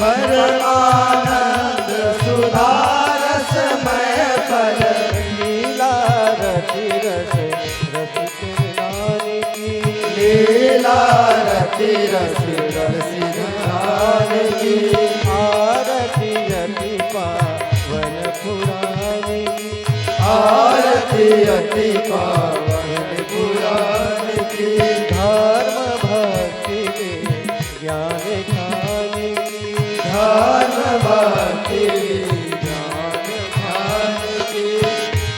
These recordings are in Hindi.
परमानंद सुधा रसमय फल लीला रति रस रसिक नान की लीला रति रस रसिक नान की आरती अति पावन पुराण की आरती अति पावन पुराण की धर्म भक्ति के ज्ञान खान की धर्म भक्ति ज्ञान खान की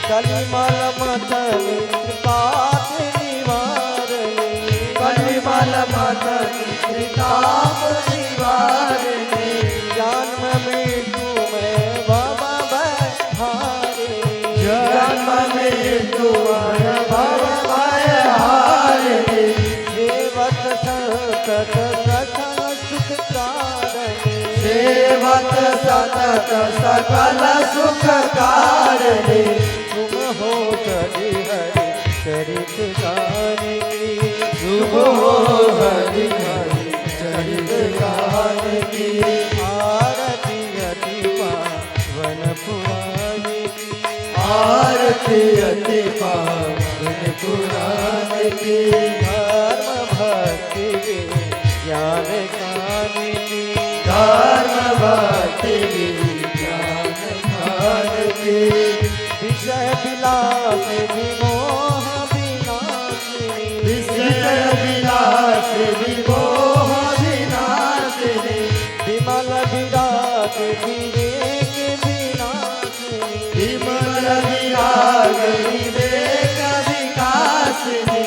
कलिमल मथन त्रिपाठ निवारणी कलिमल मथन त्रिताप निवारणी जन्म मृत्यु में भव हारे जन्म मृत्यु भव भय हारिणी सेवक संतत सकल सुख कारणी सेवत सतत सकल सुख कारणी तुम हो सदि हरि चरित गान की शुभ हो हरि हरि चरित गान की आरती अति पावन पुराण की आरती अति पावन पुराण की धर्म भक्ति ज्ञान गान की धर्म भक्ति ज्ञान खान की विषय विलास विमोह विनाशिनी विषय विलास विमोह विनाशिनी विमल विराग विवेक विनाशिनी विमल विराग विवेक विकासिनी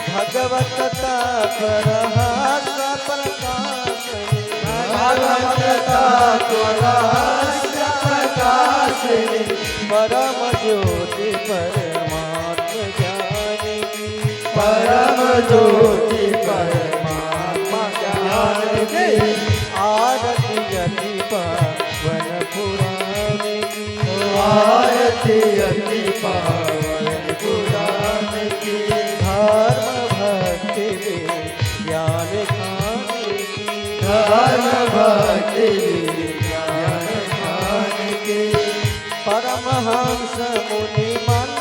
भगवत तत्पर हर्ष प्रकाशनी भगवत तत्पर प्रकाशिनी परम ज्योति परमात्म ज्ञान की परम ज्योति परमात्मा ज्ञान की आरती अति पावन पुराण की आरती अति पावन पुराण की धर्म भक्ति ज्ञान खान की धर्म भक्ति ज्ञान खान की परमहंस मुनि मन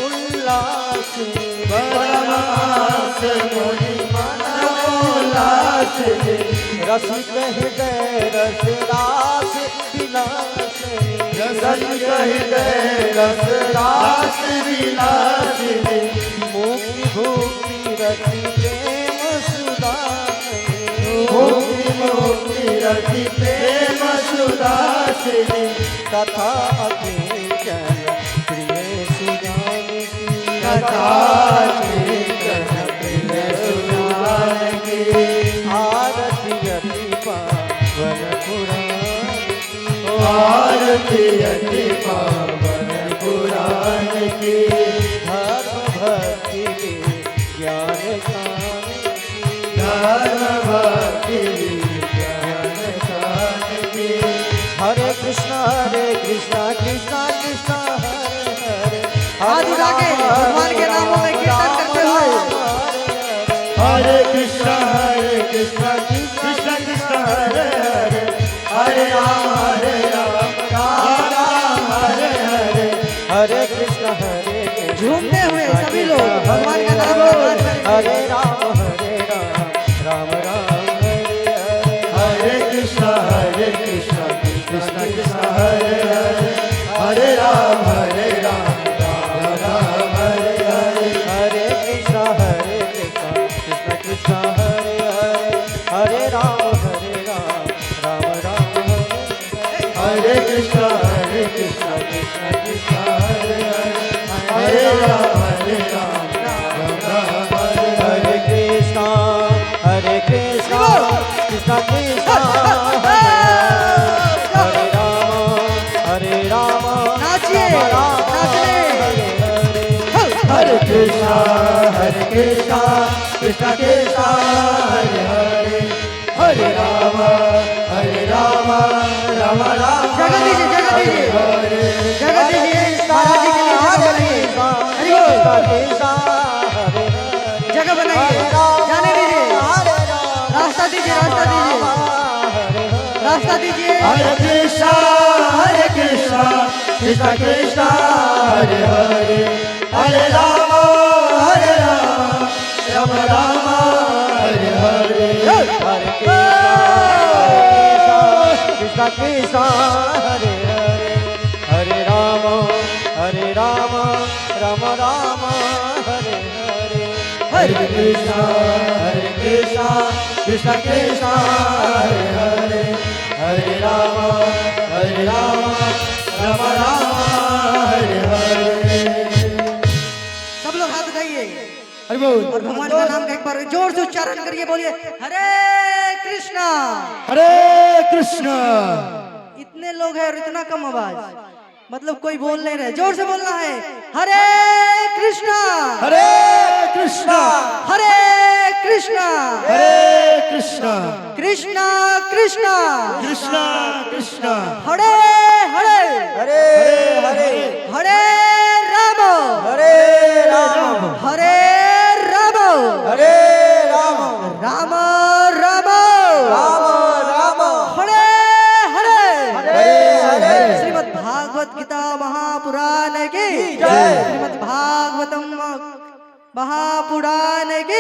उल्लास परमहंस मुनि मन उल्लास रसिक हृदय रस रास विलास रसिक हृदय रस रास विलासिनी मुक्ति भुक्ति रति प्रेम सुधा मुक्ति मुक्ति रति प्रेम सुदासिनी कथा अकिंचन प्रिय सुजान की कथा कीर्तन प्रिय सुजान की आरती अति पावन पुराण की आरती अति पावन पुराण की धर्म भक्ति ज्ञान खान की धर्म भक्ति ज्ञान खान की हरे कृष्णा कृष्णा कृष्णा हरे हरे हाथ उठा के भगवान के नामों में कीर्तन करते हुए हरे कृष्ण कृष्ण कृष्ण हरे हरे हरे राम राम राम हरे हरे हरे कृष्ण झूमते हुए सभी लोग भगवान का नाम लेकर हरे राम राम राम हरे हरे हरे कृष्ण कृष्ण कृष्ण हरे हरे हरे राम राम राम हरे हरे हरे कृष्ण कृष्ण कृष्ण हरे हरे हरे राम राम राम हरे कृष्ण कृष्ण कृष्ण हरे हरे हरे राम राम राम हरे हरे कृष्ण कृष्ण कृष्ण कृष्ण हरे राम नाचिए नाचने हरे कृष्ण कृष्ण कृष्ण कृष्ण हरे हरे हरे राम राम राम जगह दीजिए जगह दीजिए हरे जगह दीजिए महाराज जी के लिए जगह बनाइए जगह बनाइए जाने दीजिए रास्ता दीजिए रास्ता दीजिए रास्ता दीजिए। हरे कृष्णा कृष्णा कृष्णा हरे हरे हरे राम राम राम हरे हरे हरे कृष्णा कृष्णा हरे हरे हरे राम राम राम हरे हरे हरे कृष्णा कृष्णा कृष्णा हरे हरे हरे राम राम राम हरे हरे। सब लोग हाथ उठाइए हरि बोल। और भगवान का नाम का एक बार जोर से उच्चारण करिए, बोलिए हरे कृष्णा। हरे कृष्णा। इतने लोग हैं और इतना कम आवाज, मतलब कोई बोल नहीं रहे, जोर से बोलना है। हरे कृष्णा हरे कृष्णा हरे कृष्णा हरे कृष्णा कृष्णा कृष्णा कृष्णा कृष्णा हरे हरे हरे हरे हरे राम हरे राम हरे राम हरे राम राम राम राम राम हरे हरे हरे हरे श्रीमद् भागवत गीता महापुराण की जय। श्रीमद् भागवतम महापुराण की